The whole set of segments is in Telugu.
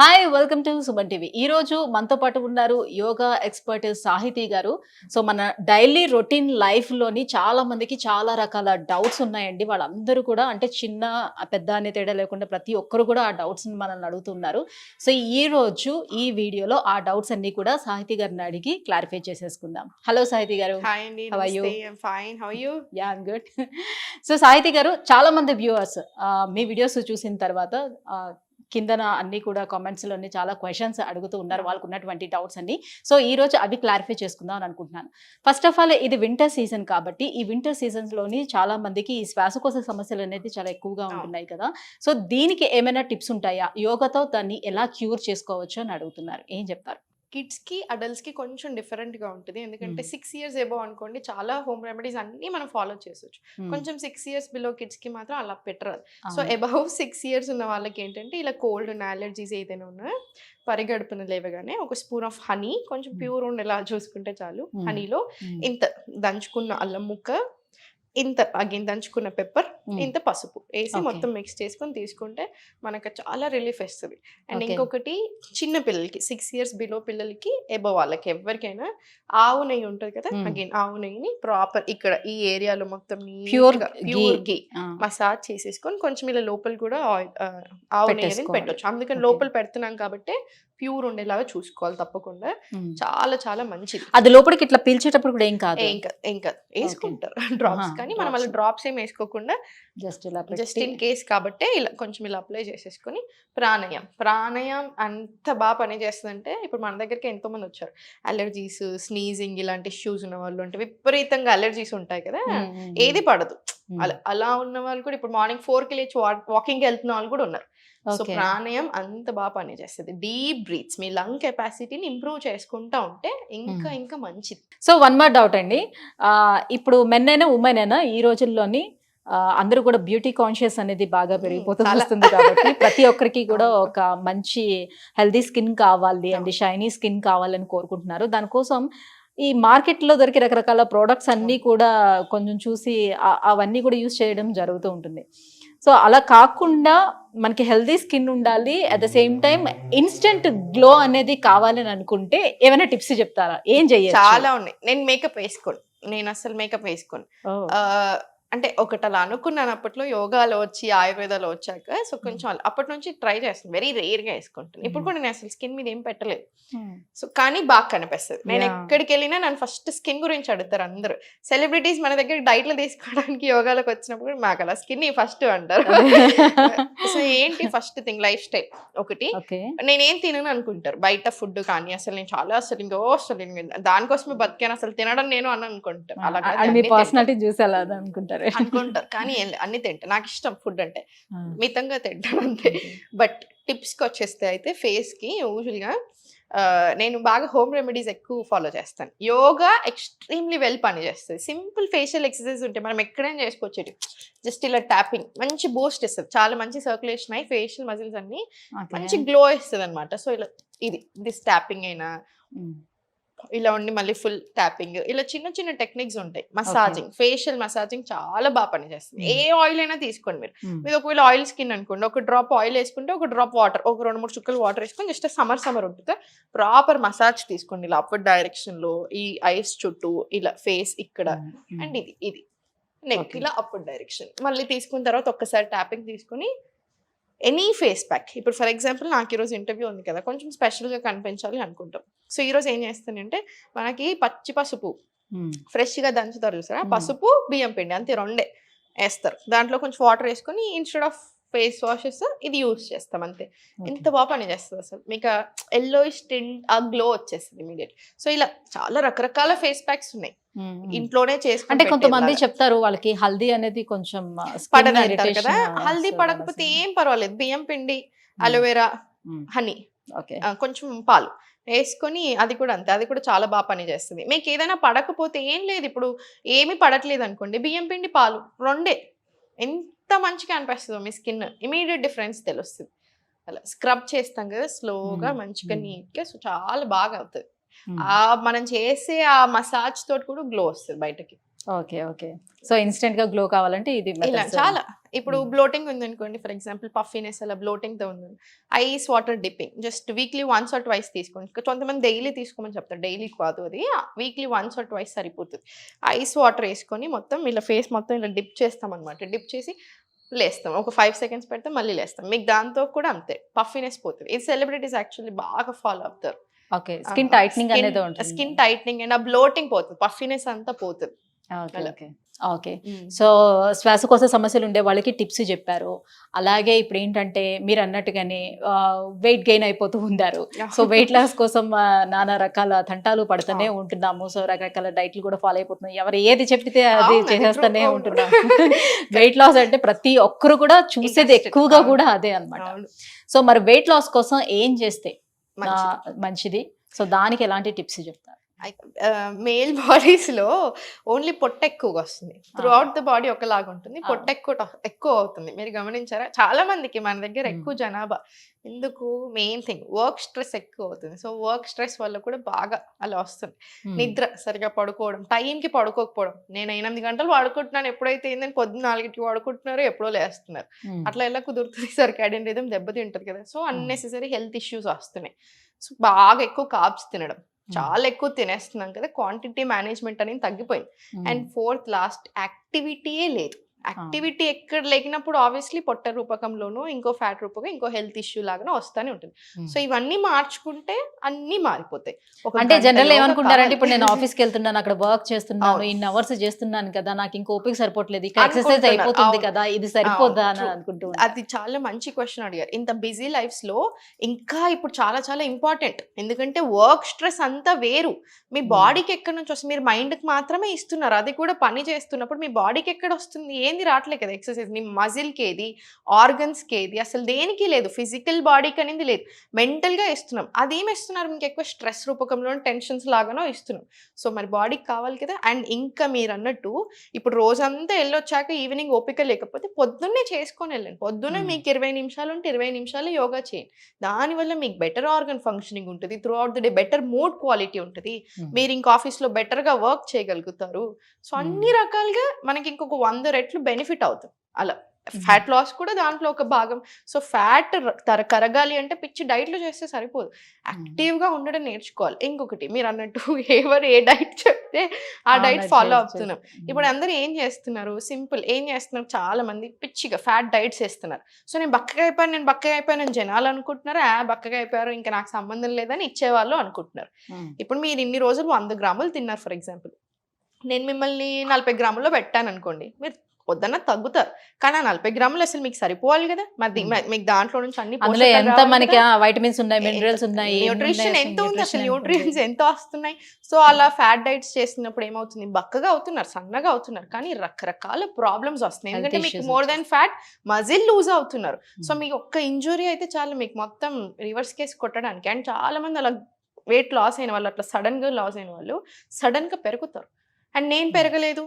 Hi welcome to Suman TV. ఈ రోజు మనతో పాటు ఉన్నారు యోగా ఎక్స్పర్ట్ సాహితీ గారు. సో మన డైలీ రొటీన్ లైఫ్ లోని చాలా మందికి చాలా రకాల డౌట్స్ ఉన్నాయండి. వాళ్ళందరూ కూడా అంటే చిన్న పెద్ద అనే తేడా లేకుండా ప్రతి ఒక్కరు కూడా ఆ డౌట్స్ మనల్ని అడుగుతున్నారు. సో ఈ రోజు ఈ వీడియోలో ఆ డౌట్స్ అన్ని కూడా సాహితీ గారిని అడిగి క్లారిఫై చేసేసుకుందాం. హలో సాహితీ గారు. హాయ్ అండి, హౌ ఆర్ యు? నమస్తే. I'm fine. How are you? Yeah I'm good. So Sahithi గారు, చాలా మంది వ్యూవర్స్ మీ వీడియోస్ చూసిన తర్వాత కిందన అన్ని కూడా కామెంట్స్లోని చాలా క్వశ్చన్స్ అడుగుతూ ఉన్నారు, వాళ్ళకు ఉన్నటువంటి డౌట్స్ అన్ని. సో ఈ రోజు అవి క్లారిఫై చేసుకుందాం అని అనుకుంటున్నాను. ఫస్ట్ ఆఫ్ ఆల్, ఇది వింటర్ సీజన్ కాబట్టి ఈ వింటర్ సీజన్స్లోని చాలా మందికి ఈ శ్వాసకోశ సమస్యలు అనేది చాలా ఎక్కువగా ఉంటున్నాయి కదా. సో దీనికి ఏమైనా టిప్స్ ఉంటాయా? యోగాతో దాన్ని ఎలా క్యూర్ చేసుకోవచ్చు అని అడుగుతున్నారు. ఏం చెప్తారు? కిడ్స్ కి అడల్ట్స్ కి కొంచెం డిఫరెంట్ గా ఉంటుంది. ఎందుకంటే 6 ఇయర్స్ ఎబో అనుకోండి, చాలా హోమ్ రెమెడీస్ అన్ని మనం ఫాలో చేసొచ్చు. కొంచెం 6 ఇయర్స్ బిలో కిడ్స్ కి మాత్రం అలా పెట్టరాదు. సో అబౌవ్ 6 ఇయర్స్ ఉన్న వాళ్ళకి ఏంటంటే ఇలా కోల్డ్ ఉన్న అలర్జీస్ ఏదైనా ఉన్నా పరిగడుపున లేవగానే ఒక స్పూన్ ఆఫ్ హనీ, కొంచెం ప్యూర్ ఉండేలా చూసుకుంటే చాలు. హనీలో ఇంత దంచుకున్న అల్లం ముక్క, ఇంత అగైన్ దంచుకున్న పెప్పర్, ఇంత పసుపు వేసి మొత్తం మిక్స్ చేసుకొని తీసుకుంటే మనకు చాలా రిలీఫ్ వస్తుంది. అండ్ ఇంకొకటి, చిన్న పిల్లలకి 6 ఇయర్స్ బిలో పిల్లలకి ఎబో వాళ్ళకి ఎవరికైనా ఆవు నెయ్యి ఉంటుంది కదా, అగైన్ ఆవు నెయ్యిని ప్రాపర్ ఇక్కడ ఈ ఏరియాలో మొత్తం ప్యూర్ ఘీ మసాజ్ చేసేసుకొని కొంచెం ఇలా లోపల కూడా ఆవు నెయ్యి అనేది పెట్టొచ్చు. అందుకని లోపల పెడుతున్నాం కాబట్టి ప్యూర్ ఉండేలాగా చూసుకోవాలి తప్పకుండా. చాలా చాలా మంచిది. అది లోపలికి ఇట్లా పీల్చేటప్పుడు కూడా ఏం కాదు, ఇంకా వేసుకుంటారు డ్రాప్స్, కానీ మనం అలా డ్రాప్స్ ఏం వేసుకోకుండా జస్ట్ ఇన్ కేస్ కాబట్టి ఇలా కొంచెం ఇలా అప్లై చేసేసుకొని ప్రాణాయామం అంత బాగా పని చేస్తుందంటే, ఇప్పుడు మన దగ్గరికి ఎంతో మంది వచ్చారు అలర్జీస్, స్నీజింగ్ ఇలాంటి ఇష్యూస్ ఉన్న వాళ్ళు, అంటే విపరీతంగా అలర్జీస్ ఉంటాయి కదా, ఏది పడదు అలా ఉన్న వాళ్ళు కూడా ఇప్పుడు మార్నింగ్ 4కి లేచి వాకింగ్ వెళ్తున్న వాళ్ళు కూడా ఉన్నారు. సో ప్రాణాయామం అంత బాగా పనిచేస్తుంది. డీప్ బ్రీత్స్ మీ లంగ్ కెపాసిటీని ఇంప్రూవ్ చేసుకుంటా ఉంటే ఇంకా ఇంకా మంచిది. సో వన్ మోర్ డౌట్ అండి, ఇప్పుడు మెన్ అయినా ఉమెన్ అయినా ఈ రోజుల్లోని అందరూ కూడా బ్యూటీ కాన్షియస్ అనేది బాగా పెరిగిపోతూ వస్తుంది కాబట్టి ప్రతి ఒక్కరికి కూడా ఒక మంచి హెల్దీ స్కిన్ కావాలి అండ్ షైనీ స్కిన్ కావాలని కోరుకుంటున్నారు. దానికోసం ఈ మార్కెట్లో దొరికే రకరకాల ప్రోడక్ట్స్ అన్నీ కూడా కొంచెం చూసి అవన్నీ కూడా యూజ్ చేయడం జరుగుతూ ఉంటుంది. సో అలా కాకుండా మనకి హెల్దీ స్కిన్ ఉండాలి, at the same time instant glow అనేది కావాలని అనుకుంటే ఏమైనా టిప్స్ చెప్తారా? ఏం చెయ్యాలి? చాలా ఉన్నాయి. నేను అసలు మేకప్ వేసుకోను. అంటే ఒకటి అలా అనుకున్నాను అప్పట్లో, యోగాలో వచ్చి ఆయుర్వేదాలో వచ్చాక. సో కొంచెం అప్పటి నుంచి ట్రై చేస్తాను, వెరీ రేర్గా వేసుకుంటాను. ఇప్పుడు కూడా నేను అసలు స్కిన్ మీద ఏం పెట్టలేదు. సో కానీ బాగా కనిపిస్తుంది. నేను ఎక్కడికి వెళ్ళినా నన్ను ఫస్ట్ స్కిన్ గురించి అడుగుతారు అందరూ. సెలబ్రిటీస్ మన దగ్గర డైట్లు తీసుకోవడానికి యోగాలోకి వచ్చినప్పుడు మాకు అలా స్కిన్ ఫస్ట్ అంటారు. సో ఏంటి ఫస్ట్ థింగ్, లైఫ్ స్టైల్ ఒకటి. నేనేం తినను అనుకుంటారు బయట ఫుడ్, కానీ అసలు నేను చాలా అసలు దానికోసమే బతికాను, అసలు తినడం నేను అని అనుకుంటాను. అనుకుంటారు కానీ అన్ని తింటా, నాకు ఇష్టం ఫుడ్ అంటే, మితంగా తింటాను అంతే. బట్ టిప్స్కి వచ్చేస్తే అయితే ఫేస్కి యూజువల్గా నేను బాగా హోమ్ రెమెడీస్ ఎక్కువ ఫాలో చేస్తాను. యోగా ఎక్స్ట్రీమ్లీ వెల్ పని చేస్తుంది. సింపుల్ ఫేషియల్ ఎక్సర్సైజ్ ఉంటే మనం ఎక్కడైనా చేసుకోవచ్చు. జస్ట్ ఇలా ట్యాపింగ్ మంచి బూస్ట్ ఇస్తుంది, చాలా మంచి సర్క్యులేషన్ అయ్యి ఫేషియల్ మజిల్స్ అన్ని మంచి గ్లో ఇస్తుంది అనమాట. సో ఇలా దిస్ ట్యాపింగ్ అయినా ఇలా ఉండి మళ్ళీ ఫుల్ ట్యాపింగ్, ఇలా చిన్న చిన్న టెక్నిక్స్ ఉంటాయి. మసాజింగ్, ఫేషియల్ మసాజింగ్ చాలా బాగా పనిచేస్తుంది. ఏ ఆయిల్ అయినా తీసుకోండి మీరు ఒకవేళ ఆయిల్ స్కిన్ అనుకోండి, ఒక డ్రాప్ ఆయిల్ వేసుకుంటే ఒక డ్రాప్ వాటర్, ఒక 2-3 చుక్కలు వాటర్ వేసుకొని జస్ట్ సమ్మర్ ఉంటుంది ప్రాపర్ మసాజ్ తీసుకోండి ఇలా అప్వర్డ్ డైరెక్షన్ లో, ఈ ఐస్ చుట్టూ ఇలా ఫేస్ ఇక్కడ, అండ్ ఇది నెక్ ఇలా అప్వర్డ్ డైరెక్షన్. మళ్ళీ తీసుకున్న తర్వాత ఒక్కసారి ట్యాపింగ్ తీసుకుని ఎనీ ఫేస్ ప్యాక్, ఇప్పుడు ఫర్ ఎగ్జాంపుల్ నాకు ఈరోజు ఇంటర్వ్యూ ఉంది కదా, కొంచెం స్పెషల్గా కనిపించాలి అనుకుంటాం. సో ఈరోజు ఏం చేస్తానంటే, మనకి పచ్చి పసుపు ఫ్రెష్గా దంచుతారు చూసారా, పసుపు బియ్యం పిండి అంతే, 2 వేస్తారు. దాంట్లో కొంచెం వాటర్ వేసుకొని ఇన్స్టెడ్ ఆఫ్ ఫేస్ వాషెస్ ఇది యూజ్ చేస్తాం అంతే. ఎంత బాగా పని చేస్తుంది అసలు, మీకు ఎల్లోయిష్ టింట్ ఆ గ్లో వచ్చేస్తుంది ఇమీడియట్. సో ఇలా చాలా రకరకాల ఫేస్ ప్యాక్స్ ఉన్నాయి ఇంట్లోనే చేసుకుంటే. అంటే కొంతమంది చెప్తారు వాళ్ళకి హల్దీ అనేది కొంచెం పడదంటారు కదా, హల్దీ పడకపోతే ఏం పర్వాలేదు, బియ్యం పిండి, అలోవెరా, హనీ, కొంచెం పాలు వేసుకొని అది కూడా అంతే, అది కూడా చాలా బాగా పని చేస్తుంది. మీకు ఏదైనా పడకపోతే ఏం లేదు, ఇప్పుడు ఏమి పడట్లేదు అనుకోండి, బియ్యం పిండి పాలు 2 ఎంత మంచిగా అనిపిస్తుందో మీ స్కిన్, ఇమీడియట్ డిఫరెన్స్ తెలుస్తుంది. అలా స్క్రబ్ చేస్తాం కదా స్లోగా మంచిగా నీట్గా, సో చాలా బాగా అవుతుంది. మనం చేసే ఆ మసాజ్ తోటి కూడా గ్లో వస్తుంది బయటకి. Okay okay. సో ఇన్స్టెంట్ గా గ్లో కావాలంటే ఇది ఇలా మెథడ్స్. చాలా ఇప్పుడు బ్లోటింగ్ ఉందనుకోండి, ఫర్ ఎగ్జాంపుల్ పఫీనెస్ అలా bloating తో ఉంది, ice water dipping just weekly once or twice తీసుకోండి. కొంతమంది డైలీ తీసుకోమని చెప్తారు, డైలీ కాదు అది, వీక్లీ వన్స్ ఆర్ ట్వైస్ సరిపోతుంది. ఐస్ వాటర్ వేసుకొని మొత్తం ఇలా ఫేస్ మొత్తం ఇలా డిప్ చేస్తాం అనమాట. డిప్ చేసి లేస్తాం, ఒక 5 seconds పెడితే మళ్ళీ లేస్తాం. మీకు దాంతో కూడా అంతే పఫీనెస్ పోతుంది. ఇది సెలబ్రిటీస్ యాక్చువల్లీ బాగా ఫాలో అవుతారు. ఓకే, స్కిన్ టైట్నింగ్ అనేది ఉంటుంది. స్కిన్ టైట్నింగ్ అండ్ ఆ బ్లోటింగ్ పోతుంది, పఫీనెస్ అంతా పోతుంది. ఓకే అలా. Okay okay. సో శ్వాసకోశ సమస్యలు ఉండే వాళ్ళకి టిప్స్ చెప్పారు. అలాగే ఇప్పుడు ఏంటంటే మీరు అన్నట్టుగానే వెయిట్ గెయిన్ అయిపోతూ ఉన్నారు. సో వెయిట్ లాస్ కోసం నానా రకాల తంటాలు పడుతూనే ఉంటున్నాము. సో రకరకాల డైట్లు కూడా ఫాలో అయిపోతున్నాం. ఎవరు ఏది చెప్తే అది అవును, చేసేస్తూనే true. ఉంటున్నాం. వెయిట్ లాస్ అంటే ప్రతి ఒక్కరు కూడా చూసేది Interested. ఎక్కువగా అవును. కూడా అదే అన్నమాట. అవును. సో మరి వెయిట్ లాస్ కోసం ఏం చేస్తే మంచిది. మంచిది? సో దానికి ఎలాంటి టిప్స్ చెప్తారు? మేల్ బాడీస్ లో ఓన్లీ పొట్ట ఎక్కువగా వస్తుంది. త్రూ అవుట్ ద బాడీ ఒకలాగా ఉంటుంది, పొట్ట ఎక్కువ అవుతుంది. మీరు గమనించారా? చాలా మందికి మన దగ్గర ఎక్కువ జనాభా ఎందుకు, మెయిన్ థింగ్ వర్క్ స్ట్రెస్ ఎక్కువ అవుతుంది. సో వర్క్ స్ట్రెస్ వల్ల కూడా బాగా అలా వస్తుంది. నిద్ర సరిగా పడుకోవడం, టైంకి పడుకోకపోవడం. నేను 8 గంటలు పడుకుంటున్నాను, ఎప్పుడైతే ఏందని పొద్దున్న 4కి పడుకుంటున్నారో ఎప్పుడో లేస్తున్నారు. అట్లా ఎలా కుదురుతుంది? సర్కాడియన్ రిథం దెబ్బతింటది కదా. సో అన్నెసెసరీ హెల్త్ ఇష్యూస్ వస్తున్నాయి. సో బాగా ఎక్కువ కార్బ్స్ తినడం, చాలా ఎక్కువ తినేస్తున్నాం కదా, క్వాంటిటీ మేనేజ్మెంట్ అనేది తగ్గిపోయింది. అండ్ ఫోర్త్ లాస్ట్, యాక్టివిటీయే లేదు. యాక్టివిటీ ఎక్కడ లేకినప్పుడు ఆబ్వియస్లీ పొట్ట రూపకంలోనూ ఇంకో ఫ్యాట్ రూపకం ఇంకో హెల్త్ ఇష్యూ లాగానే వస్తానే ఉంటుంది. సో ఇవన్నీ మార్చుకుంటే అన్ని మారిపోతాయి. అంటే జనరల్ ఏమనుకుంటారంటే ఇప్పుడు నేను ఆఫీస్కి వెళ్తున్నాను, అక్కడ వర్క్ చేస్తున్నాను, ఇన్ని అవర్స్ చేస్తున్నాను కదా, నాకు ఇంకో ఓపిక సరిపోవట్లేదు, ఇక్కడ ఎక్సర్సైజ్ అయిపోతుంది కదా, ఇది సరిపోద్దా అని అనుకుంటూ. అది చాలా మంచి క్వశ్చన్ అడిగారు. ఇంత బిజీ లైఫ్స్ లో ఇంకా ఇప్పుడు చాలా చాలా ఇంపార్టెంట్. ఎందుకంటే వర్క్ స్ట్రెస్ అంతా వేరు, మీ బాడీకి ఎక్కడి నుంచి వస్తుంది? మీరు మైండ్కి మాత్రమే ఇస్తున్నారు, అది కూడా పని చేస్తున్నప్పుడు మీ బాడీకి ఎక్కడ వస్తుంది? ఏంది రావట్లేదు కదా ఎక్సర్సైజ్. మీ మజిల్కి ఏది, ఆర్గన్స్కి ఏది, అసలు దేనికి లేదు. ఫిజికల్ బాడీకి అనేది లేదు, మెంటల్గా ఇస్తున్నాం. అదేమి ఇస్తున్నారు? మీకు ఎక్కువ స్ట్రెస్ రూపకంలో టెన్షన్స్ లాగానో ఇస్తున్నాం. సో మరి బాడీకి కావాలి కదా. అండ్ ఇంకా మీరు అన్నట్టు ఇప్పుడు రోజంతా వెళ్ళొచ్చాక ఈవినింగ్ ఓపిక లేకపోతే పొద్దున్నే చేసుకొని వెళ్ళండి. పొద్దున్నే మీకు 20 నిమిషాలు ఉంటే 20 నిమిషాలు యోగా చేయండి. దానివల్ల మీకు బెటర్ ఆర్గన్ ఫంక్షనింగ్ ఉంటుంది, through out the day better mood quality ఉంటుంది, మీరు ఇంక ఆఫీస్లో బెటర్గా వర్క్ చేయగలుగుతారు. సో అన్ని రకాలుగా మనకి ఇంకొక 100 రెట్లు బెనిఫిట్ అవుతుంది. అలా ఫ్యాట్ లాస్ కూడా దాంట్లో ఒక భాగం. సో ఫ్యాట్ కరగాలి అంటే పిచ్చి డైట్లు చేస్తే సరిపోదు, యాక్టివ్గా ఉండడం నేర్చుకోవాలి. ఇంకొకటి మీరు అన్నట్టు ఎవరు ఏ డైట్ చెప్తే ఆ డైట్ ఫాలో అవుతున్నాం. ఇప్పుడు అందరూ ఏం చేస్తున్నారు? సింపుల్ ఏం చేస్తున్నారు? చాలా మంది పిచ్చిగా ఫ్యాట్ డైట్స్ వేస్తున్నారు. సో నేను బక్కగా అయిపోయాను అని జనాలు అనుకుంటున్నారు. బక్కగా అయిపోయారు ఇంకా నాకు సంబంధం లేదని ఇచ్చేవాళ్ళు అనుకుంటున్నారు. ఇప్పుడు మీరు ఇన్ని రోజులు 100 గ్రాములు తిన్నారు ఫర్ ఎగ్జాంపుల్, నేను మిమ్మల్ని 40 గ్రాముల్లో పెట్టాను అనుకోండి, మీరు వద్దన్న తగ్గుతారు. కానీ ఆ 40 గ్రాములు అసలు మీకు సరిపోవాలి కదా. మరి మీకు దాంట్లో నుంచి అన్ని ఎంత మనకి వైటమిన్స్ ఉన్నాయి, మినరల్స్ ఉన్నాయి, న్యూట్రిషన్ ఎంత ఉంది, అసలు న్యూట్రియన్స్ ఎంత వస్తున్నాయి. సో అలా ఫ్యాట్ డైట్స్ చేసినప్పుడు ఏమవుతుంది? బక్కగా అవుతున్నారు, సన్నగా అవుతున్నారు, కానీ రకరకాల ప్రాబ్లమ్స్ వస్తున్నాయి. ఎందుకంటే మీకు more than fat muscle lose అవుతున్నారు. సో మీకు ఒక్క ఇంజురీ అయితే చాలు మీకు మొత్తం రివర్స్ కేసు కొట్టడానికి. అండ్ చాలా మంది అలా వెయిట్ లాస్ అయిన వాళ్ళు, అట్లా సడన్గా లాస్ అయిన వాళ్ళు సడన్గా పెరుగుతారు. అండ్ నేను పెరగలేదు,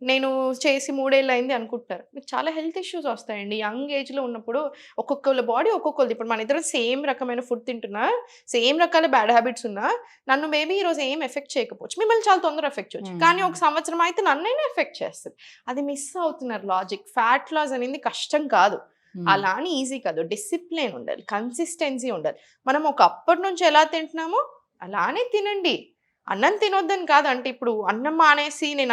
నేను చేసి 3 ఏళ్ళు అయింది అనుకుంటున్నారు. మీకు చాలా హెల్త్ ఇష్యూస్ వస్తాయండి యంగ్ ఏజ్లో ఉన్నప్పుడు. ఒక్కొక్కళ్ళ బాడీ ఒక్కొక్కరిది. ఇప్పుడు మన ఇద్దరం సేమ్ రకమైన ఫుడ్ తింటున్నా, సేమ్ రకాల బ్యాడ్ హ్యాబిట్స్ ఉన్నా, నన్ను మేబీ ఈరోజు ఏం ఎఫెక్ట్ చేయకపోవచ్చు, మిమ్మల్ని చాలా తొందరగా ఎఫెక్ట్ చేయొచ్చు. కానీ ఒక సంవత్సరం అయితే నన్నైనా ఎఫెక్ట్ చేస్తుంది. అది మిస్ అవుతున్నారు లాజిక్. ఫ్యాట్ లాస్ అనేది కష్టం కాదు, అలా అని ఈజీ కాదు. డిసిప్లిన్ ఉండాలి, కన్సిస్టెన్సీ ఉండాలి. మనం ఒకప్పటి నుంచి ఎలా తింటున్నామో అలానే తినండి. అన్నం తినొద్దని కాదు. అంటే ఇప్పుడు అన్నం మానేసి నేను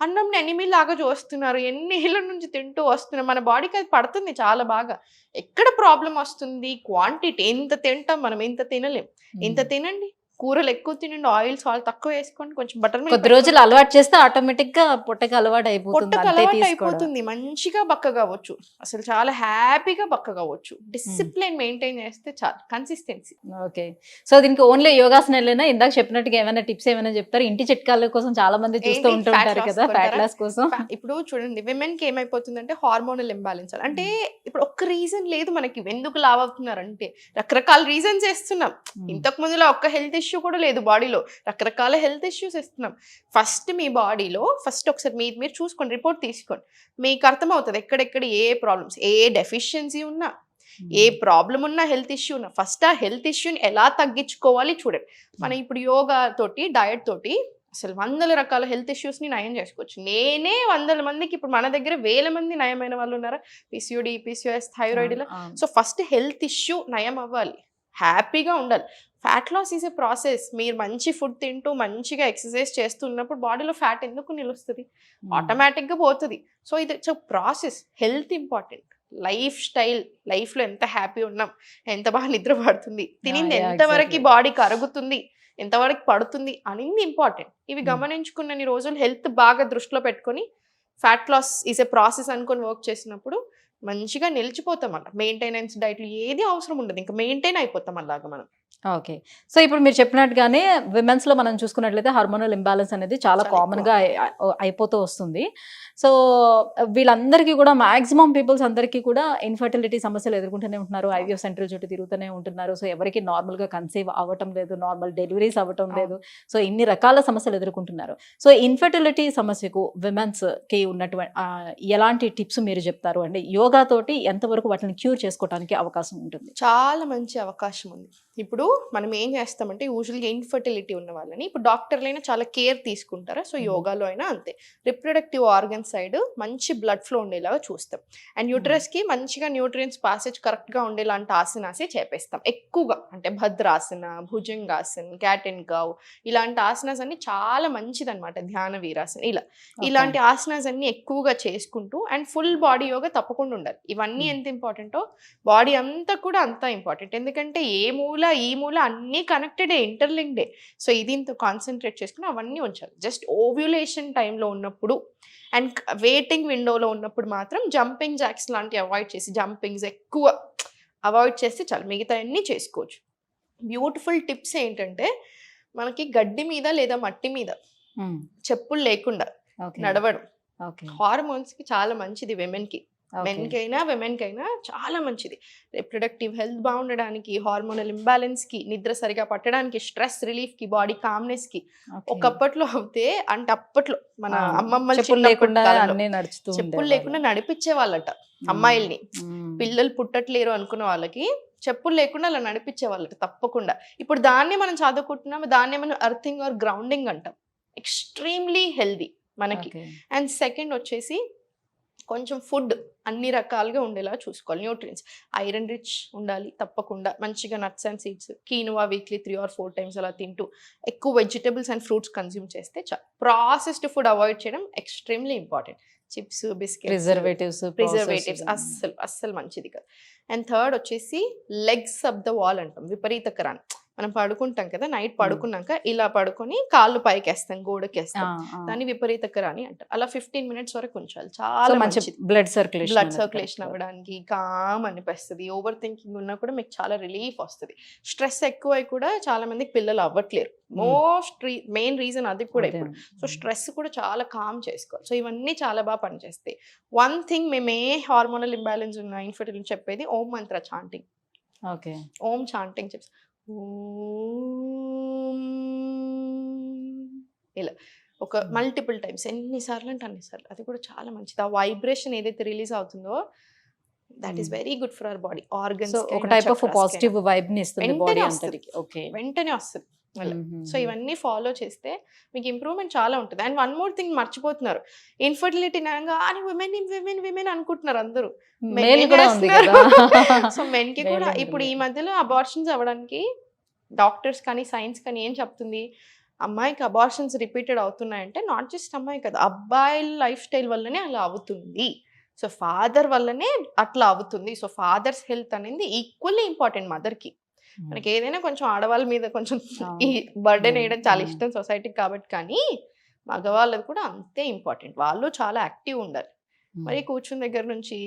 అన్నంని ఎనిమిలాగా చూస్తున్నారు, ఎన్ని ఏళ్ళ నుంచి తింటూ వస్తున్నారు. మన బాడీకి అది పడుతుంది చాలా బాగా. ఎక్కడ ప్రాబ్లం వస్తుంది? క్వాంటిటీ. ఎంత తింటాం మనం, ఎంత తినలేం. ఎంత తినండి, కూరలు ఎక్కువ తినండి, ఆయిల్ సాల్ట్ తక్కువ వేసుకోండి, కొంచెం బటర్ మిల్క్ కొద్ది రోజులు అలవాటు చేస్తే ఆటోమేటిక్ గా పొట్టకి అలవాటు అయిపోతుంది. మంచిగా బక్కగా అవ్వచ్చు, అసలు చాలా హ్యాపీగా బక్కగా అవ్వచ్చు. డిసిప్లిన్ మెయింటైన్ చేస్తే చాలు, కన్సిస్టెన్సీ. ఓకే. సో దీనికి ఓన్లీ యోగాసనాలేనా? ఇందాక చెప్పినట్టుగా ఏమైనా టిప్స్ ఏమైనా చెప్తారు? ఇంటి చిట్కాల కోసం చాలా మంది చూస్తూ ఉంటుంటారు కదా ఫ్యాట్ లాస్ కోసం. ఇప్పుడు చూడండి, విమెన్ కి ఏమైపోతుందంటే హార్మోనల్ ఇంబ్యాలెన్స్. అంటే ఇప్పుడు ఒక్క రీజన్ లేదు మనకి ఎందుకు లావ్ అవుతున్నారు అంటే, రకరకాల రీజన్స్ వేస్తున్నాం. ఇంతకు ముందులో ఒక్క హెల్త్ ఇష్యూ కూడా లేదు బాడీలో, రకరకాల హెల్త్ ఇష్యూస్ ఇస్తున్నాం. ఫస్ట్ మీ బాడీలో ఒకసారి మీరు చూసుకోండి, రిపోర్ట్ తీసుకోండి, మీకు అర్థమవుతుంది ఎక్కడెక్కడ ఏ ప్రాబ్లమ్స్, ఏ డెఫిషియన్సీ ఉన్నా, ఏ ప్రాబ్లం ఉన్నా, హెల్త్ ఇష్యూ ఉన్నా, ఫస్ట్ ఆ హెల్త్ ఇష్యూని ఎలా తగ్గించుకోవాలి చూడండి. మనం ఇప్పుడు యోగా తోటి, డయట్ తోటి అసలు వందల రకాల హెల్త్ ఇష్యూస్ని నయం చేసుకోవచ్చు. నేనే వందల మందికి, ఇప్పుడు మన దగ్గర వేల మంది నయమైన వాళ్ళు ఉన్నారా, పిసిఓడి, పిసిఓఎస్, థైరాయిడ్ ఇలా. సో ఫస్ట్ హెల్త్ ఇష్యూ నయం అవ్వాలి, హ్యాపీగా ఉండాలి. Fat loss is a process. మీరు మంచి ఫుడ్ తింటూ మంచిగా ఎక్సర్సైజ్ చేస్తున్నప్పుడు బాడీలో ఫ్యాట్ ఎందుకు నిలుస్తుంది, ఆటోమేటిక్గా పోతుంది. సో ఇది it's process. Health important, life style, లైఫ్లో ఎంత హ్యాపీ ఉన్నాం, ఎంత బాగా నిద్ర పడుతుంది, తినింది ఎంతవరకు బాడీకి అరుగుతుంది, ఎంతవరకు పడుతుంది అనేది ఇంపార్టెంట్. ఇవి గమనించుకున్నన్ని రోజులు హెల్త్ బాగా దృష్టిలో పెట్టుకొని fat loss is a process అనుకొని వర్క్ చేసినప్పుడు మంచిగా నిలిచిపోతాం. అలా మెయింటెనెన్స్ డైట్లు ఏది అవసరం ఉండదు, ఇంకా మెయింటైన్ అయిపోతాం అలాగా మనం. ఓకే. సో ఇప్పుడు మీరు చెప్పినట్టుగానే విమెన్స్లో మనం చూసుకున్నట్లయితే హార్మోనల్ ఇంబ్యాలెన్స్ అనేది చాలా కామన్గా అయిపోతూ వస్తుంది. సో వీళ్ళందరికీ కూడా మ్యాక్సిమం పీపుల్స్ అందరికీ కూడా ఇన్ఫర్టిలిటీ సమస్యలు ఎదుర్కొంటూనే ఉంటున్నారు, ఐవీఎఫ్ సెంటర్ చుట్టూ తిరుగుతూనే ఉంటున్నారు. సో ఎవరికి నార్మల్గా కన్సీవ్ అవ్వటం లేదు, నార్మల్ డెలివరీస్ అవ్వటం లేదు. సో ఇన్ని రకాల సమస్యలు ఎదుర్కొంటున్నారు. సో ఇన్ఫర్టిలిటీ సమస్యకు విమెన్స్కి ఉన్నటువంటి ఎలాంటి టిప్స్ మీరు చెప్తారు అండి? యోగా తోటి ఎంతవరకు వాటిని క్యూర్ చేసుకోవడానికి అవకాశం ఉంటుంది? చాలా మంచి అవకాశం ఉంది. ఇప్పుడు మనం ఏం చేస్తామంటే యూజువల్గా ఇన్ఫర్టిలిటీ ఉన్న వాళ్ళని, ఇప్పుడు డాక్టర్లైనా చాలా కేర్ తీసుకుంటారు. సో యోగాలో అయినా అంతే. రిప్రొడక్టివ్ ఆర్గన్ సైడ్ మంచి బ్లడ్ ఫ్లో ఉండేలాగా చూస్తాం. అండ్ యూట్రస్కి మంచిగా న్యూట్రియన్స్ పాసేజ్ కరెక్ట్గా ఉండేలాంటి ఆసనాసే చేపేస్తాం ఎక్కువగా. అంటే భద్రాసన, భుజంగాసన్, క్యాట్ అండ్ కౌ ఇలాంటి ఆసనాస్ అన్ని చాలా మంచిదన్నమాట. ధ్యాన వీరాసన ఇలాంటి ఆసనాస్ అన్ని ఎక్కువగా చేసుకుంటూ, అండ్ ఫుల్ బాడీ యోగా తప్పకుండా ఉండాలి. ఇవన్నీ ఎంత ఇంపార్టెంటో బాడీ అంతా కూడా అంతా ఇంపార్టెంట్. ఎందుకంటే ఏ మూల ఈ మూల అన్నీ కనెక్టెడే, ఇంటర్లింక్డే. సో ఇది ఇంత కాన్సన్ట్రేట్ చేసుకుని అవన్నీ ఉంచాలి. జస్ట్ ఓవ్యులేషన్ టైంలో ఉన్నప్పుడు అండ్ వెయిటింగ్ విండోలో ఉన్నప్పుడు మాత్రం జంపింగ్ జాక్స్ లాంటివి అవాయిడ్ చేసి, జంపింగ్స్ ఎక్కువ అవాయిడ్ చేస్తే చాలు, మిగతా అన్నీ చేసుకోవచ్చు. బ్యూటిఫుల్ టిప్స్ ఏంటంటే, మనకి గడ్డి మీద లేదా మట్టి మీద చెప్పులు లేకుండా నడవడం హార్మోన్స్కి చాలా మంచిది. విమెన్కి, మెన్కైనా విమెన్కైనా చాలా మంచిది. రిప్రొడక్టివ్ హెల్త్ బాగుండడానికి, హార్మోనల్ ఇంబ్యాలెన్స్కి, నిద్ర సరిగా పట్టడానికి, స్ట్రెస్ రిలీఫ్కి, బాడీ కామ్నెస్కి. ఒకప్పట్లో అవుతే అంటే అప్పట్లో మన అమ్మమ్మలు చెప్పులు లేకుండా నడిపించే వాళ్ళట అమ్మాయిల్ని. పిల్లలు పుట్టట్లేరు అనుకున్న వాళ్ళకి చెప్పులు లేకుండా అలా నడిపించే వాళ్ళట తప్పకుండా. ఇప్పుడు దాన్ని మనం చదువుకుంటున్నాము, దాన్ని మనం అర్థింగ్ ఆర్ గ్రౌండింగ్ అంటాం. ఎక్స్ట్రీమ్లీ హెల్దీ మనకి. అండ్ సెకండ్ వచ్చేసి కొంచెం ఫుడ్ అన్ని రకాలుగా ఉండేలా చూసుకోవాలి. న్యూట్రియన్స్, ఐరన్ రిచ్ ఉండాలి తప్పకుండా. మంచిగా nuts and seeds, కీనువా weekly 3 or 4 times అలా తింటూ, ఎక్కువ వెజిటబుల్స్ అండ్ ఫ్రూట్స్ కన్జ్యూమ్ చేస్తే చాలు. ప్రాసెస్డ్ ఫుడ్ అవాయిడ్ చేయడం extremely important. Chips, biscuits, preservatives అస్సలు మంచిది కాదు. అండ్ థర్డ్ వచ్చేసి లెగ్స్ అప్ ద వాల్ అంటాం, విపరీతకరాన్ని. మనం పడుకుంటాం కదా, నైట్ పడుకున్నాక ఇలా పడుకొని కాళ్ళు పైకి వేస్తాం, గోడకి వేస్తాం, దాన్ని విపరీతకరాని అంటారు. అలా 15 minutes వరకు ఉంచాలి. చాలా మంచిది బ్లడ్ సర్క్యులేషన్ అవ్వడానికి, కామ్ అనిపిస్తుంది. ఓవర్ థింకింగ్ ఉన్నా కూడా మీకు చాలా రిలీఫ్ వస్తుంది. స్ట్రెస్ ఎక్కువై కూడా చాలా మందికి పిల్లలు అవ్వట్లేరు. మెయిన్ రీజన్ అది కూడా ఇప్పుడు. సో స్ట్రెస్ కూడా చాలా కామ్ చేసుకోవాలి. సో ఇవన్నీ చాలా బాగా పనిచేస్తాయి. వన్ థింగ్ మేము ఏ హార్మోనల్ ఇంబ్యాలెన్స్ ఉన్న ఇన్ఫర్టిలిటీ చెప్పేది ఓం మంత్ర చాంటింగ్. ఓం చాంటింగ్ చెప్పి ఇలా ఒక మల్టిపుల్ టైమ్స్, ఎన్నిసార్లు అంటే అన్నిసార్లు. అది కూడా చాలా మంచిది. ఆ వైబ్రేషన్ ఏదైతే రిలీజ్ అవుతుందో that is very good for our body organs. ఒక టైప్ ఆఫ్ పాజిటివ్ వైబ్ ని ఇస్తుంది బాడీ అంతటికి. వెంటనే వస్తుంది. సో ఇవన్నీ ఫాలో చేస్తే మీకు ఇంప్రూవ్మెంట్ చాలా ఉంటుంది. అండ్ వన్ మోర్ థింగ్ మర్చిపోతున్నారు, ఇన్ఫర్టిలిటీ అనగా విమెన్ అనుకుంటున్నారు అందరూ. సో మెన్ కి కూడా ఇప్పుడు ఈ మధ్యలో అబార్షన్స్ అవ్వడానికి డాక్టర్స్ కానీ సైన్స్ కానీ ఏం చెప్తుంది, అమ్మాయికి అబార్షన్స్ రిపీటెడ్ అవుతున్నాయంటే నాట్ జస్ట్ అమ్మాయి కదా, అబ్బాయిల లైఫ్ స్టైల్ వల్లనే అలా అవుతుంది. సో ఫాదర్ వల్లనే అట్లా అవుతుంది. సో ఫాదర్స్ హెల్త్ అనేది ఈక్వల్లీ ఇంపార్టెంట్ మదర్కి. మనకి ఏదైనా కొంచెం ఆడవాళ్ళ మీద కొంచెం ఈ బర్డెన్ వేయడం చాలా ఇష్టం సొసైటీకి కాబట్టి, కానీ మగవాళ్ళది కూడా అంతే ఇంపార్టెంట్. వాళ్ళు చాలా యాక్టివ్ ఉండాలి. మరి కూర్చున్న దగ్గర నుంచి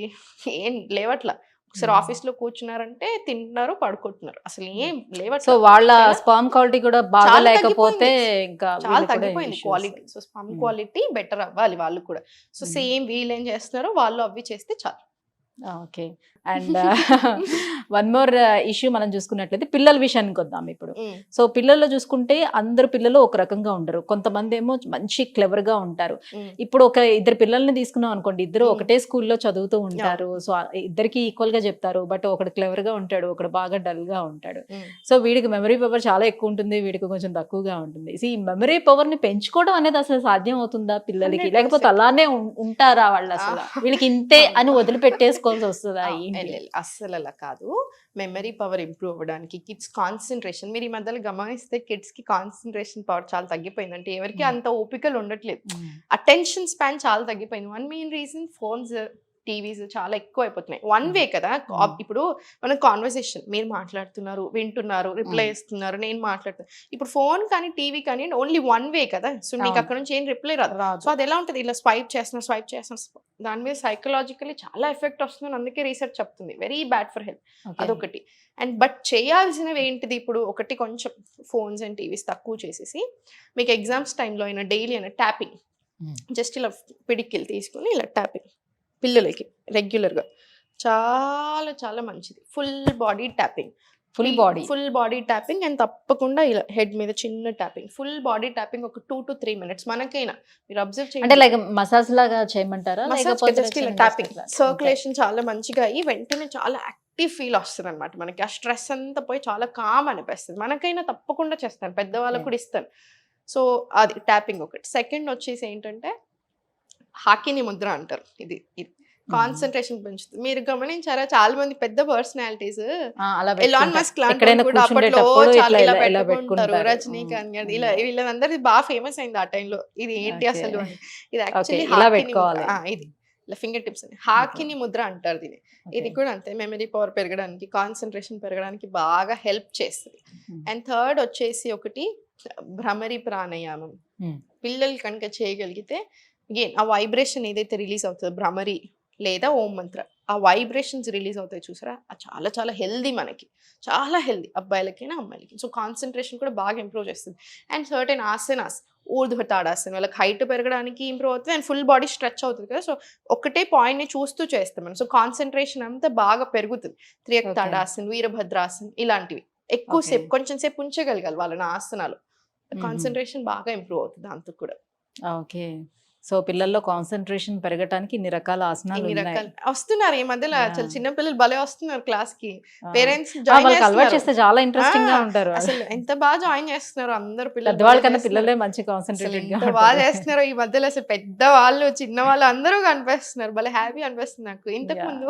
ఏం లేవట్లా. ఒకసారి ఆఫీస్లో కూర్చున్నారంటే తింటున్నారు, పడుకుంటున్నారు, అసలు ఏం లేవట్లా. సో వాళ్ళ స్పర్మ్ క్వాలిటీ కూడా బాగా లేకపోతే ఇంకా చాలా తగ్గిపోయింది quality. So sperm quality better అవ్వాలి వాళ్ళు కూడా. సో సేమ్ వీళ్ళు ఏం చేస్తున్నారో వాళ్ళు అవి చేస్తే చాలు. Okay. And one more issue మనం చూసుకున్నట్లయితే పిల్లల విషయానికి వద్దాం ఇప్పుడు. సో పిల్లల్లో చూసుకుంటే అందరు పిల్లలు ఒక రకంగా ఉండరు, కొంతమంది ఏమో మంచి క్లెవర్ గా ఉంటారు. ఇప్పుడు ఒక ఇద్దరు పిల్లల్ని తీసుకున్నాం అనుకోండి, ఇద్దరు ఒకటే స్కూల్లో చదువుతూ ఉంటారు, సో ఇద్దరికి ఈక్వల్ గా చెప్తారు, బట్ ఒకడు క్లెవర్ గా ఉంటాడు, ఒకడు బాగా డల్ గా ఉంటాడు. సో వీడికి మెమరీ పవర్ చాలా ఎక్కువ ఉంటుంది, వీడికి కొంచెం తక్కువగా ఉంటుంది. ఈ మెమరీ పవర్ ని పెంచుకోవడం అనేది అసలు సాధ్యం అవుతుందా పిల్లలకి, లేకపోతే అలానే ఉంటారా వాళ్ళు, అసలు వీళ్ళకి ఇంతే అని వదిలిపెట్టేసుకోవాల్సి వస్తుందా? అస్సలు అలా కాదు. మెమరీ పవర్ ఇంప్రూవ్ అవ్వడానికి, కిడ్స్ కాన్సన్ట్రేషన్, మీరు ఈ మధ్యలో గమనిస్తే కిడ్స్ కి కాన్సన్ట్రేషన్ పవర్ చాలా తగ్గిపోయింది. అంటే ఎవరికి అంత ఓపికలు ఉండట్లేదు, అటెన్షన్ స్పాన్ చాలా తగ్గిపోయింది. One main reason phones, TVs చాలా ఎక్కువ అయిపోతున్నాయి. వన్ వే కదా. ఇప్పుడు మన కాన్వర్సేషన్, మీరు మాట్లాడుతున్నారు, వింటున్నారు, రిప్లై ఇస్తున్నారు, నేను మాట్లాడుతున్నాను. ఇప్పుడు ఫోన్ కానీ టీవీ కానీ ఓన్లీ వన్ వే కదా. సో మీకు అక్కడ నుంచి ఏం రిప్లై రాదు. సో అది ఎలా ఉంటుంది, ఇలా స్వైప్ చేస్తున్నారు, దాని మీద సైకలాజికలీ చాలా ఎఫెక్ట్ వస్తుంది. అందుకే రీసెర్చ్ చెప్తుంది వెరీ బ్యాడ్ ఫర్ హెల్త్. అదొకటి. అండ్ బట్ చేయాల్సినవి ఏంటిది, ఇప్పుడు ఒకటి కొంచెం ఫోన్స్ అండ్ టీవీస్ తక్కువ చేసేసి, మీకు ఎగ్జామ్స్ టైంలో అయినా డైలీ అయినా ట్యాపింగ్, జస్ట్ ఇలా పిడికిలు తీసుకుని ఇలా ట్యాపింగ్ పిల్లలకి రెగ్యులర్గా చాలా చాలా మంచిది. Full body tapping, full body tapping and తప్పకుండా ఇలా హెడ్ మీద చిన్న ట్యాపింగ్, ఫుల్ బాడీ ట్యాపింగ్ ఒక 2 to 3 minutes. మనకైనా మీరు అబ్జర్వ్ చేయండి, అంటే లైక్ మసాజ్ లాగా చేయమంటారా? ట్యాపింగ్ సర్క్యులేషన్ చాలా మంచిగా అయ్యి వెంటనే చాలా యాక్టివ్ ఫీల్ వస్తుంది అనమాట. మనకి ఆ స్ట్రెస్ అంతా పోయి చాలా కామ్ అనిపిస్తుంది. మనకైనా తప్పకుండా చేస్తాను, పెద్దవాళ్ళకు కూడా ఇస్తాను. సో అది ట్యాపింగ్ ఒకటి. సెకండ్ వచ్చేసి ఏంటంటే హాకిని ముద్ర అంటారు. ఇది కాన్సన్ట్రేషన్ పెంచుతుంది. మీరు గమనించారా, చాలా మంది పెద్ద పర్సనాలిటీస్, ఎలాన్ మస్క్ లాంటి కూడా అప్పట్లో చాలా ఇలా పెట్టుకుంటారు, రజనీకాంత్ గారు, ఇలా వీళ్ళందరిది బాగా ఫేమస్ అయింది ఆ టైంలో. ఇది ఏంటి అసలు, ఇది యాక్చువల్లీ ఇది ఇలా ఫింగర్ టిప్స్ అని హాకిని ముద్ర అంటారు దీన్ని. ఇది కూడా అంతే, మెమరీ పవర్ పెరగడానికి, కాన్సన్ట్రేషన్ పెరగడానికి బాగా హెల్ప్ చేస్తుంది. అండ్ థర్డ్ వచ్చేసి ఒకటి భ్రమరి ప్రాణాయామం. పిల్లలు కనుక చేయగలిగితే అగైన్ ఆ వైబ్రేషన్ ఏదైతే రిలీజ్ అవుతుందో భ్రమరి లేదా ఓం మంత్ర, ఆ వైబ్రేషన్స్ రిలీజ్ అవుతాయి చూసారా, అది చాలా చాలా హెల్దీ, మనకి చాలా హెల్దీ, అబ్బాయిలకైనా అమ్మాయిలకి. సో కాన్సన్ట్రేషన్ కూడా బాగా ఇంప్రూవ్ చేస్తుంది. అండ్ సర్టెన్ ఆసనాస్, ఊర్ధ్వ తాడాసన, వాళ్ళకి హైట్ పెరగడానికి ఇంప్రూవ్ అవుతుంది అండ్ ఫుల్ బాడీ స్ట్రెచ్ అవుతుంది కదా. సో ఒకటే పాయింట్ని చూస్తూ చేస్తాం మనం, సో కాన్సన్ట్రేషన్ అంతా బాగా పెరుగుతుంది. త్రియక్ తాడాసన్, వీరభద్రాసన్ ఇలాంటివి ఎక్కువసేపు కొంచెం సేపు ఉంచగలగాలి వాళ్ళని ఆసనాలు, కాన్సన్ట్రేషన్ బాగా ఇంప్రూవ్ అవుతుంది దాంతో కూడా. ఓకే. సో పిల్లల్లో కాన్సన్ట్రేషన్ పెరగడానికి ఇన్ని రకాల ఆసనాలు వస్తున్నారు ఈ మధ్యలో. అసలు చిన్న పిల్లలు భలే వస్తున్నారు క్లాస్ కి, పేరెంట్స్ అలవాటు చేస్తే చాలా ఇంట్రెస్టింగ్ గా ఉంటారు. అసలు ఎంత బాగా జాయిన్ చేస్తున్నారు అందరు పిల్లలు, పెద్దవాళ్ళ కన్నా పిల్లలే మంచి కాన్సన్ట్రేటెడ్ గా బాగా చేస్తున్నారు ఈ మధ్యలో. అసలు పెద్ద వాళ్ళు చిన్న వాళ్ళు అందరూ కనిపిస్తున్నారు, భలే హ్యాపీ అనిపిస్తుంది నాకు. ఇంతకు ముందు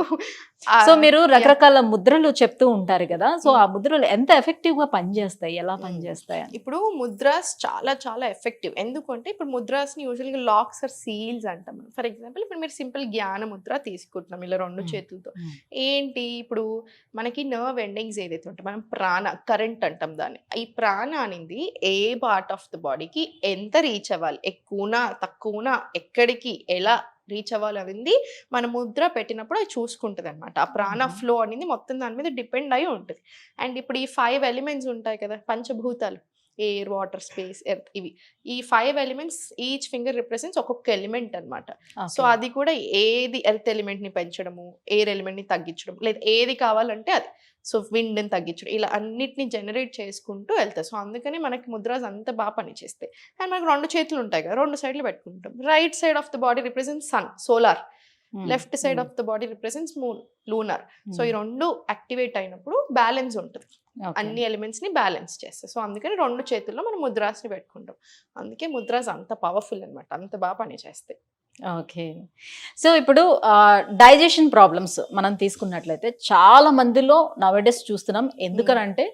సో మీరు రకరకాల ముద్రలు చెప్తూ ఉంటారు కదా, సో ఆ ముద్రలు ఎంత ఎఫెక్టివ్ గా పనిచేస్తాయి, ఎలా పనిచేస్తాయి? ఇప్పుడు ముద్రాస్ చాలా చాలా ఎఫెక్టివ్. ఎందుకంటే ఇప్పుడు ముద్రాస్ ని యూజువల్ గా లాక్స్ ఆర్ సీల్స్ అంటాం. ఫర్ ఎగ్జాంపుల్ ఇప్పుడు మీరు సింపుల్ జ్ఞాన ముద్ర తీసుకుంటున్నాం ఇలా 2 చేతులతో. ఏంటి, ఇప్పుడు మనకి నర్వ్ ఎండింగ్స్ ఏదైతే ఉంటాయి, మనం ప్రాణ కరెంట్ అంటాం దాన్ని. ఈ ప్రాణ అనేది ఏ పార్ట్ ఆఫ్ ద బాడీకి ఎంత రీచ్ అవ్వాలి, ఎక్కువనా తక్కువనా, ఎక్కడికి ఎలా రీచ్ అవ్వాలి అనేది మన ముద్ర పెట్టినప్పుడు అది చూసుకుంటుంది అనమాట. ఆ ప్రాణ ఫ్లో అనేది మొత్తం దాని మీద డిపెండ్ అయి ఉంటుంది. అండ్ ఇప్పుడు ఈ 5 ఎలిమెంట్స్ ఉంటాయి కదా, పంచభూతాలు, ఎయిర్, వాటర్, స్పేస్, ఎర్త్, ఇవి ఈ 5 ఎలిమెంట్స్ ఈచ్ ఫింగర్ రిప్రజెంట్స్ ఒక్కొక్క ఎలిమెంట్ అనమాట. సో అది కూడా ఏది ఎర్త్ ఎలిమెంట్ ని పెంచడము, ఎయిర్ ఎలిమెంట్ ని తగ్గించడం, లేదా ఏది కావాలంటే అది, సో విండ్ ని తగ్గించడం, ఇలా అన్నిటిని జనరేట్ చేసుకుంటూ వెళ్తాయి. సో అందుకని మనకి ముద్రాస్ అంతా బాగా పనిచేస్తాయి. అండ్ మనకు 2 చేతులు ఉంటాయి కదా, 2 సైడ్లు పెట్టుకుంటాం. Right side of the body represents sun, solar, left side of the body represents moon, lunar. So ఈ 2 యాక్టివేట్ అయినప్పుడు బ్యాలెన్స్ ఉంటుంది, అన్ని ఎలిమెంట్స్ ని బ్యాలెన్స్ చేస్తాయి. సో అందుకని 2 చేతుల్లో మనం ముద్రాస్ ని పెట్టుకుంటాం. అందుకే ముద్రాస్ అంత పవర్ఫుల్ అనమాట, అంత బాగా పనిచేస్తాయి. ఓకే. సో ఇప్పుడు డైజెషన్ ప్రాబ్లమ్స్ మనం తీసుకున్నట్లయితే చాలా మందిలో నవడేస్ చూస్తున్నాం. ఎందుకనంటే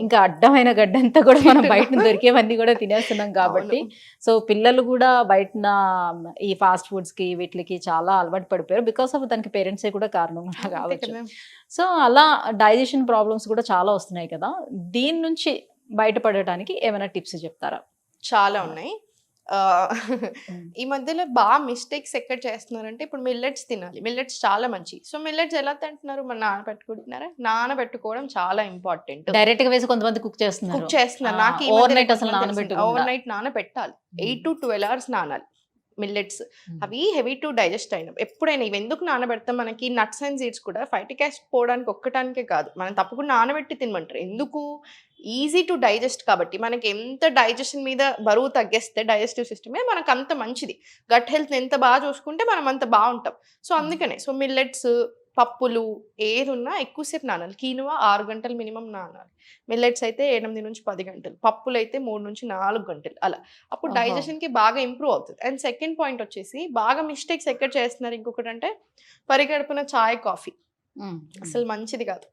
ఇంకా అడ్డమైన గడ్డంతా కూడా మనం బయట దొరికేవన్నీ కూడా తినేస్తున్నాం కాబట్టి. సో పిల్లలు కూడా బయట ఈ ఫాస్ట్ ఫుడ్స్ కి వీటికి చాలా అలవాటు పడిపోయారు. బికాస్ ఆఫ్ దానికి పేరెంట్సే కూడా కారణం కావచ్చు. సో అలా డైజెషన్ ప్రాబ్లమ్స్ కూడా చాలా వస్తున్నాయి కదా, దీని నుంచి బయటపడటానికి ఏమైనా టిప్స్ చెప్తారా? చాలా ఉన్నాయి. ఈ మధ్యలో బాగా మిస్టేక్స్ ఎక్కడ చేస్తున్నారంటే, ఇప్పుడు మిల్లెట్స్ తినాలి, మిల్లెట్స్ చాలా మంచి. సో మిల్లెట్స్ ఎలా తింటున్నారు, మన నానబెట్టుకుంటున్నారా? నానబెట్టుకోవడం చాలా ఇంపార్టెంట్. డైరెక్ట్ గా వేసి కొంతమంది కుక్ చేస్తున్నారు. నాకు ఓవర్ నైట్ నానబెట్టాలి, 8 to 12 hours నానాలి మిల్లెట్స్ అవి హెవీ టు డైజెస్ట్ అయిన ఎప్పుడైనా ఇవి ఎందుకు నానబెడతాం మనకి నట్స్ అండ్ సీడ్స్ కూడా ఫైటిక్ యాసిడ్ పోవడానికి ఒక్కటానికే కాదు మనం తప్పకుండా నానబెట్టి తినమంటారు ఎందుకు ఈజీ టు డైజెస్ట్ కాబట్టి మనకి ఎంత డైజెషన్ మీద బరువు తగ్గేస్తే డైజెస్టివ్ సిస్టమే మనకు అంత మంచిది గట్ హెల్త్ ఎంత బాగా చూసుకుంటే మనం అంత బాగుంటాం సో అందుకనే సో మిల్లెట్స్ పప్పులు ఏది ఉన్నా ఎక్కువసేపు నానాలి కీనువా 6 గంటలు మినిమం నానాలి మిల్లెట్స్ అయితే 8 నుంచి 10 గంటలు పప్పులు అయితే 3 నుంచి 4 గంటలు అలా అప్పుడు డైజెషన్కి బాగా ఇంప్రూవ్ అవుతుంది అండ్ సెకండ్ పాయింట్ వచ్చేసి బాగా మిస్టేక్స్ ఎక్కడ చేస్తున్నారు ఇంకొకటి అంటే పరిగడుపున చాయ్ కాఫీ అసలు మంచిది కాదు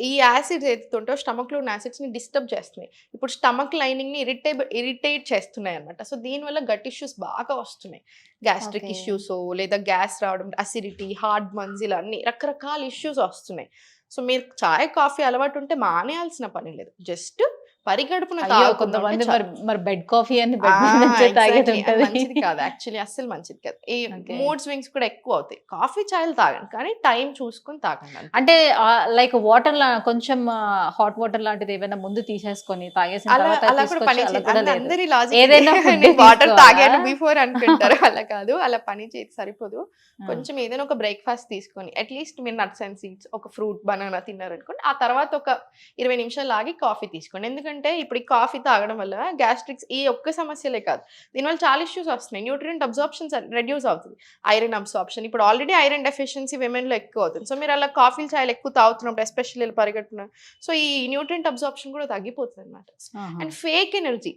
ఈ యాసిడ్స్ ఏదైతుంటో స్టమక్ లో ఉన్న యాసిడ్స్ ని డిస్టర్బ్ చేస్తున్నాయి ఇప్పుడు స్టమక్ లైనింగ్ ని ఇరిటేట్ చేస్తున్నాయి అనమాట సో దీనివల్ల గట్ ఇష్యూస్ బాగా వస్తున్నాయి గ్యాస్ట్రిక్ ఇష్యూస్ లేదా గ్యాస్ రావడం అసిడిటీ హార్ట్ బర్న్స్ ఇలా అన్ని రకరకాల ఇష్యూస్ వస్తున్నాయి సో మీరు చాయ్ కాఫీ అలవాటు ఉంటే మానేయాల్సిన పని లేదు జస్ట్ పరిగడుపున కొంతమంది మరి బెడ్ కాఫీ అని మంచిది కాదు యాక్చువల్లీ అస్సలు మంచిది కాదు ఈ మూడ్ స్వింగ్స్ కూడా ఎక్కువ అవుతాయి కాఫీ చాయలు తాగండి కానీ టైం చూసుకొని తాగండి అంటే లైక్ వాటర్ కొంచెం హాట్ వాటర్ లాంటిది ఏమైనా ముందు తీసేసుకొని తాగేసిన అలా కూడా పని అందరి లాజిక్ వాటర్ తాగాను బిఫోర్ అనుకుంటారు అలా కాదు అలా పని చేసి సరిపోదు కొంచెం ఏదైనా ఒక బ్రేక్ఫాస్ట్ తీసుకొని అట్లీస్ట్ మీరు నట్స్ అండ్ సీడ్స్ ఒక ఫ్రూట్ బనానా తిన్నారనుకోండి ఆ తర్వాత ఒక 20 నిమిషాలు ఆగి కాఫీ తీసుకోండి ఎందుకంటే ఇప్పుడు ఈ కాఫీ తాగడం వల్ల గ్యాస్ట్రిక్స్ ఈ ఒక్క సమస్యలే కాదు దీనివల్ల చాలా ఇష్యూస్ వస్తున్నాయి న్యూట్రియంట్ అబ్జార్ప్షన్ రెడ్యూస్ అవుతుంది ఐరన్ అబ్జార్ప్షన్ ఇప్పుడు ఆల్రెడీ ఐరన్ డెఫిషియన్సీ విమెన్లో ఎక్కువ అవుతుంది సో మీరు అలా కాఫీలు చాయలు ఎక్కువ తాగుతున్నప్పుడు ఎస్పెషల్లీ పరిగెట్టున సో ఈ న్యూట్రియంట్ అబ్జార్ప్షన్ కూడా తగ్గిపోతుంది అనమాట అండ్ ఫేక్ ఎనర్జీ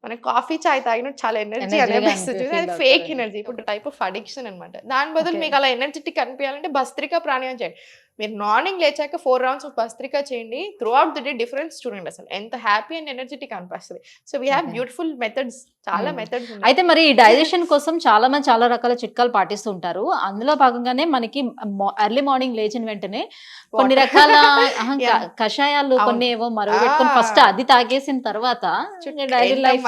మన కాఫీ చాయ్ తాగినట్టు చాలా ఎనర్జీ అనిపిస్తుంది అది ఫేక్ ఎనర్జీ ఇప్పుడు టైప్ ఆఫ్ అడిక్షన్ అనమాట దాని బదులు మీకు అలా ఎనర్జెటిక్ అనిపించాలంటే భస్త్రికా ప్రాణాయామం చేయండి మీరు మార్నింగ్ లేచాక 4 రౌండ్స్ ఆఫ్ భస్త్రికా చేయండి through out the day difference చూడండి అసలు ఎంత హ్యాపీ అండ్ ఎనర్జెటిక్ అనిపిస్తుంది so we have beautiful methods చాలా మెథడ్స్ అయితే మరి ఈ డైజెషన్ కోసం చాలా మంది చాలా రకాల చిట్కాలు పాటిస్తూ ఉంటారు అందులో భాగంగానే మనకి ఎర్లీ మార్నింగ్ లేచిన వెంటనే కొన్ని రకాల కషాయాలు కొన్ని ఏవో మరగబెట్టుకొని ఫస్ట్ అది తాగేసిన తర్వాత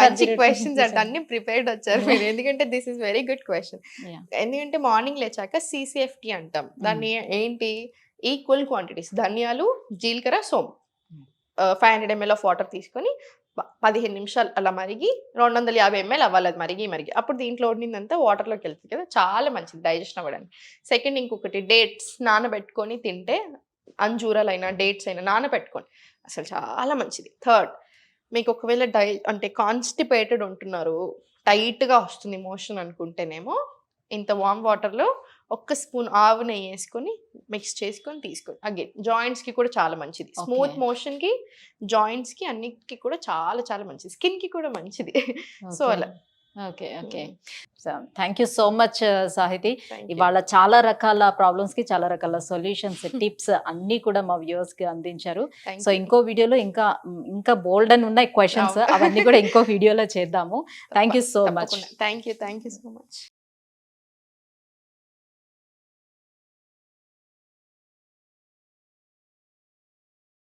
మంచి క్వశ్చన్స్ అంటే అన్ని ప్రిపేర్డ్ వచ్చారు మీరు ఎందుకంటే this is very good question ఎందుకంటే మార్నింగ్ లేచాక సిసిఎఫ్టి అంటాం దాన్ని ఏంటి ఈక్వల్ క్వాంటిటీస్ ధనియాలు జీలకర్ర సోంపు 500 ml ఆఫ్ వాటర్ తీసుకొని 15 నిమిషాలు అలా మరిగి 250 ml అవ్వాలి అది మరిగి అప్పుడు దీంట్లో ఉండిందంతా వాటర్లోకి వెళ్తుంది కదా చాలా మంచిది డైజెషన్ అవ్వడానికి సెకండ్ ఇంకొకటి డేట్స్ నానబెట్టుకొని తింటే అంజూరాలైనా డేట్స్ అయినా నానబెట్టుకొని అసలు చాలా మంచిది థర్డ్ మీకు ఒకవేళ అంటే కాన్స్టిపేటెడ్ ఉంటున్నారు టైట్గా వస్తుంది మోషన్ అనుకుంటేనేమో ఇంత వామ్ వాటర్లో 1 స్పూన్ ఆవు నెయ్యి వేసుకొని మిక్స్ చేసుకొని తీసుకోండి అగైన్ జాయింట్స్కి కూడా చాలా మంచిది స్మూత్ మోషన్కి జాయింట్స్కి అన్నిటికీ కూడా చాలా చాలా మంచిది స్కిన్కి కూడా మంచిది సో అలా okay okay thank you so much Sahithi ఇవాళ చాలా రకాల ప్రాబ్లమ్స్ కి చాలా రకాల సొల్యూషన్స్ టిప్స్ అన్ని కూడా మా వ్యూవర్స్ కి అందించారు సో ఇంకో వీడియోలో ఇంకా బోల్డ్ అని ఉన్నాయి క్వశ్చన్స్ అవన్నీ కూడా ఇంకో వీడియోలో చేద్దాము thank you so much thank you so much